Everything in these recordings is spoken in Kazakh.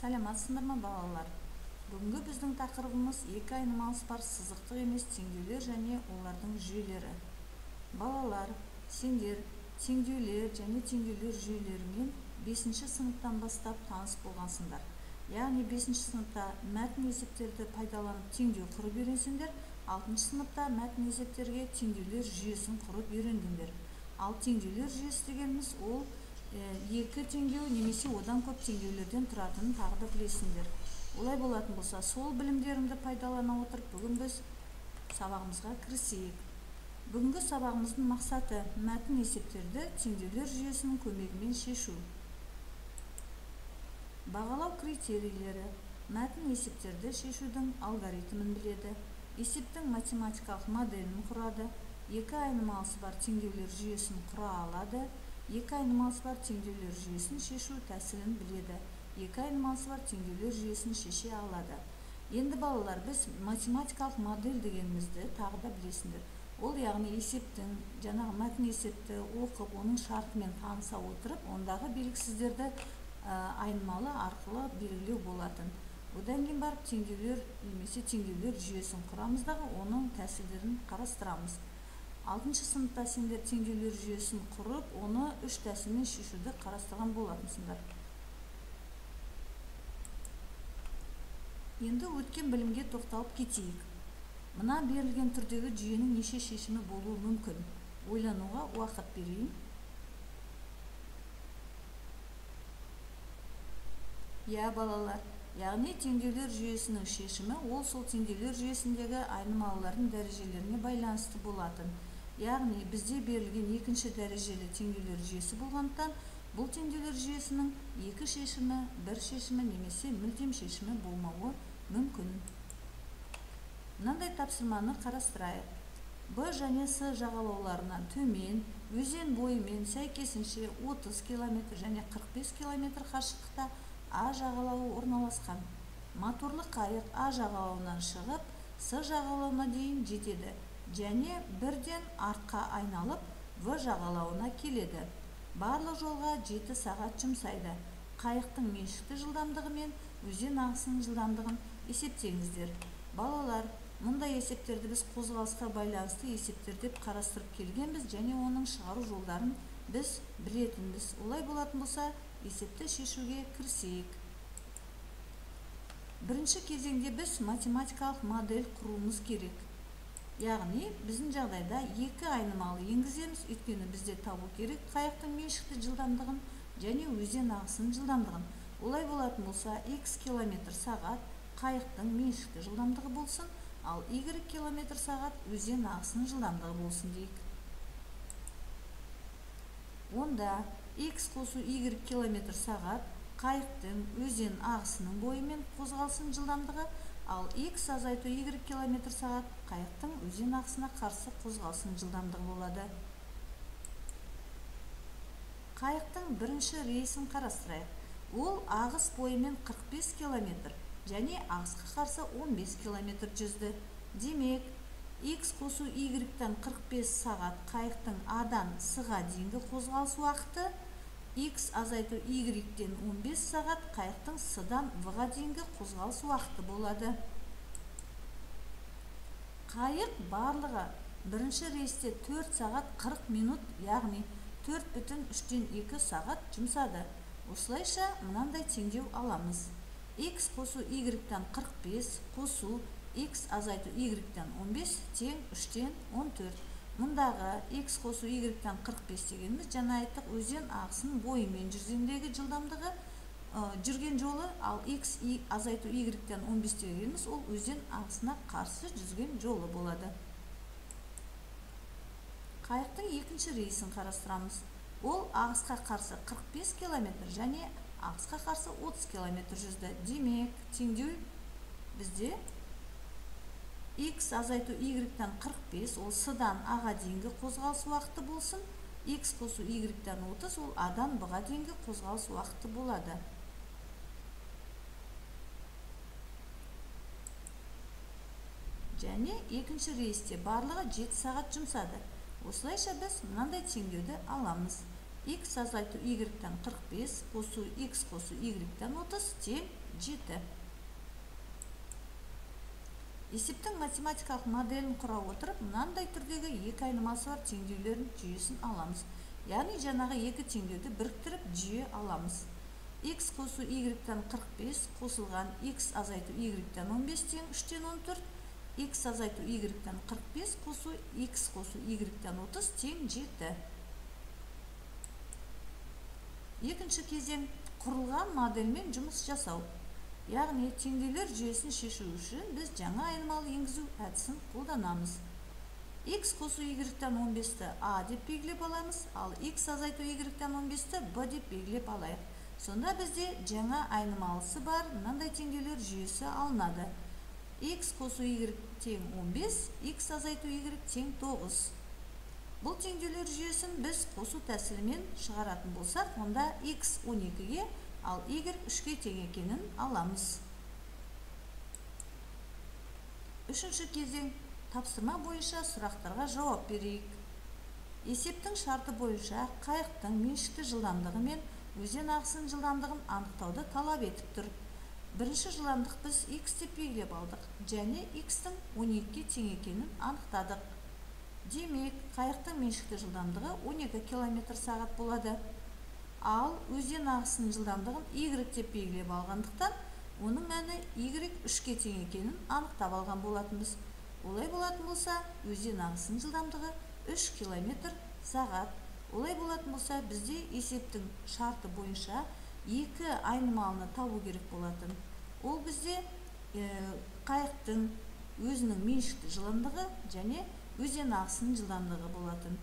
Саламатсыздар ма балалар? Бүгінгі біздің тақырыбымыз екі айнымалысы бар сызықтық емес теңдеулер және олардың жүйелері. Балалар, сендер теңдеулер және теңдеулер жүйелерімен 5-ші сыныптан бастап таныс болғансыңдар. Яғни 5-ші сыныпта мәтін есептерді пайдаланып теңдеу құрып үйренсеңдер, 6-ші сыныпта мәтін есептерге теңдеулер жүйесін құрып үйрендіңдер. Ал теңдеулер жүйесі дегеніміз ол екі теңдеу немесе одан көп теңдеулерден тұратынын тағы да білесіңдер. Олай болатын болса, сол білімдерімді пайдалана отырып, бүгін біз сабағымызға кірісейік. Бүгінгі сабағымыздың мақсаты мәтін есептерді теңдеулер жүйесінің көмегімен шешу. Бағалау критерийлері мәтін есептерді шешудің алгоритмін біледі, есептің математикалық моделін құрады, екі айнымалысы бар теңдеулер жүйесін құра алады, екі айнымалысы бар теңдеулер жүйесін шешу тәсілін біледі, екі айнымалысы бар теңдеулер жүйесін шеше алады. Енді балалар, біз математикалық модель дегенімізді тағы да білесіңдер. Ол яғни есептің, жаңағы мәтін есепті оқып, оның шартымен таныса отырып, ондағы белгісіздерді айнымалы арқылы белгілеу болатын. Одан кейін барып теңдеулер немесе теңдеулер жүйесін құрамыздағы оның тәсілдерін қарастырамыз. 6-шы сыныпта сендер теңдеулер жүйесін құрып, оны 3 тәсілмен шешуді қарастырған болатынсыңдар. Енді өткен білімге тоқталып кетейік. Мына берілген түрдегі жүйенің неше шешімі болуы мүмкін? Ойлануға уақыт берейін. Балалар, яғни теңдеулер жүйесінің шешімі ол сол теңдеулер жүйесіндегі айнымалылардың дәрежелеріне байланысты болатын. Яғни бізде берілген екінші дәрежелі теңдеулер жүйесі болғандықтан, бұл теңдеулер жүйесінің екі шешімі, бір шешімі немесе мүлдем шешімі болмауы мүмкін. Мынандай тапсырманы қарастырайық. Б және С жағалауларынан төмен, өзен бойымен сәйкесінше 30 км және 45 км қашықтықта А жағалауы орналасқан. Моторлы қайық А жағалауынан шығып, С жағалауына дейін жетеді және бірден артқа айналып В жағалауына келеді. Барлық жолға 7 сағат жұмсайды. Қайықтың меншікті жылдамдығы мен өзен ағысының жылдамдығын есептеңіздер. Балалар, мұндай есептерді біз қозғалысқа байланысты есептер деп қарастырып келгенбіз және оның шығару жолдарын біз білетінбіз. Олай болатын болса, есепті шешуге кірісейік. Бірінші кезеңде біз математикалық модель құруымыз керек. Яғни, біздің жағдайда екі айнымалы енгіземіз, өйткені бізде табу керек қайықтың меншікті жылдамдығын және өзен ағысының жылдамдығын. Олай болатын болса, x км сағат қайықтың меншікті жылдамдығы болсын, ал y км сағат өзен ағысының жылдамдығы болсын дейік. Онда x қосу y км сағат қайықтың өзен ағысының бойымен қозғалысының жылдамдығы, ал x азайту y км сағат қайықтың өзен ағысына қарсы қозғалысының жылдамдығы болады. Қайықтың бірінші рейсін қарастырайық. Ол ағыс бойымен 45 км және ағысқа қарсы 15 км жүзді. Демек, x қосу y-тан 45 сағат қайықтың A-дан S-ға дейінгі қозғалыс уақыты, x азайту y-тен 15 сағат қайықтың S-дан V-ға дейінгі қозғалыс уақыты болады. Қайық барлығы бірінші рейсте 4 сағат 40 минут, яғни 4,3-2 сағат жұмсады. Осылайша мынандай теңдеу аламыз. X қосу y-тан 45 қосу x азайту y-тан 15 тең 3-тен 14. Мұндағы x қосу y-тан 45 дегеніміз, жаңа айттық, өзен ағысының бойымен жүргендегі жылдамдығы жүрген жолы, ал x азайту y-тан 15 дегеніміз, ол өзен ағысына қарсы жүрген жолы болады. Қайықтың екінші рейсін қарастырамыз. Ол ағысқа қарсы 45 км және ағысқа қарсы 30 км жүзді. Демек, теңдеу бізде x азайту y-тан 45, ол S-дан A-ға дейінгі қозғалыс уақыты болсын, x қосу y-тан 30, ол A-дан B-ға дейінгі қозғалыс уақыты болады. Және екінші рейсте барлығы 7 сағат жұмсады. Осылайша біз мынандай теңдеуді аламыз. X азайту y-тан 45 қосу x қосу y-тан 30 тең 7. Есептің математикалық моделін құра отырып, мынандай түрдегі екі айнымасы бар теңдеулердің жүйесін аламыз. Яғни жаңағы екі теңдеуді біріктіріп жүйе аламыз. X қосу y-тен 45 қосылған x азайту y-тен 15 тең 3-тен 14. X азайту y-тен 45 қосу x қосу y-тен 30 тең 7. Екінші кезең құрылған модельмен жұмыс жасау. Яғни теңдеулер жүйесін шешу үшін біз жаңа айнымалы енгізу әдісін қолданамыз. X қосу y-тен 15-ті a деп белгілеп аламыз, ал x азайту y-тен 15-ті b деп белгілеп алайық. Сонда бізде жаңа айнымалысы бар мынандай теңдеулер жүйесі алынады. X қосу y тең 15, x азайту y тең 9. Бұл теңдеулер жүйесін біз қосу тәсілімен шығаратын болсақ, онда x 12-ге, ал y 3-ке тең екенін аламыз. Үшінші кезең тапсырма бойынша сұрақтарға жауап берейік. Есептің шарты бойынша қайықтың меншікті жылдамдығы мен өзен ағысының жылдамдығын анықтауды талап етіп тұр. Бірінші жылдамдық біз x деп белгілеп алдық және x-тің 12-ге тең екенін анықтадық. Демек, қайықтың меншікті жылдамдығы 12 км/сағат болады. Ал өзен ағысының жылдамдығын y деп белгілеп алғандықтан, оның мәні y 3-ке тең екенін анықтап алған болатынбыз. Олай болатын болса, өзен ағысының жылдамдығы 3 км/сағат. Олай болатын болса, бізде есептің шарты бойынша екі айнымалыны табу керек болатын. Ол бізде қайықтың өзінің меншікті жылдамдығы және өзен ағысының жылдамдығы болатын.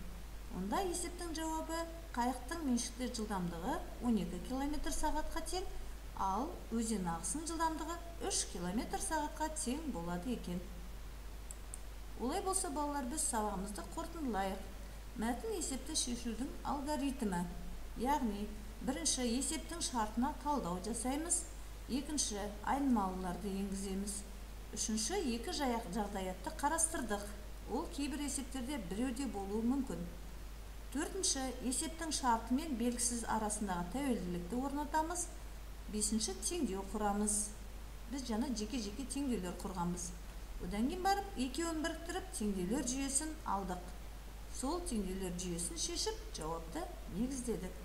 Онда есептің жауабы қайықтың меншікті жылдамдығы 12 км/сағатқа тең, ал өзен ағысының жылдамдығы 3 км/сағатқа тең болады екен. Олай болса, балалар, біз сабағымызды қорытындылайық. Мәтін есепті шешудің алгоритмі. Яғни, бірінші есептің шартына талдау жасаймыз, екінші айнымалыларды енгіземіз, үшінші екі жағдаятты қарастырдық. Ол кейбір есептерде біреуде болуы мүмкін. Төртінші есептің шарты мен белгісіз арасындағы тәуелділікті орнатамыз. Бесінші теңдеу құрамыз. Біз жаңа жеке-жеке теңдеулер құрғанбыз. Одан кейін барып, екеуін біріктіріп теңдеулер жүйесін алдық. Сол теңдеулер жүйесін шешіп, жауапты негіздедік.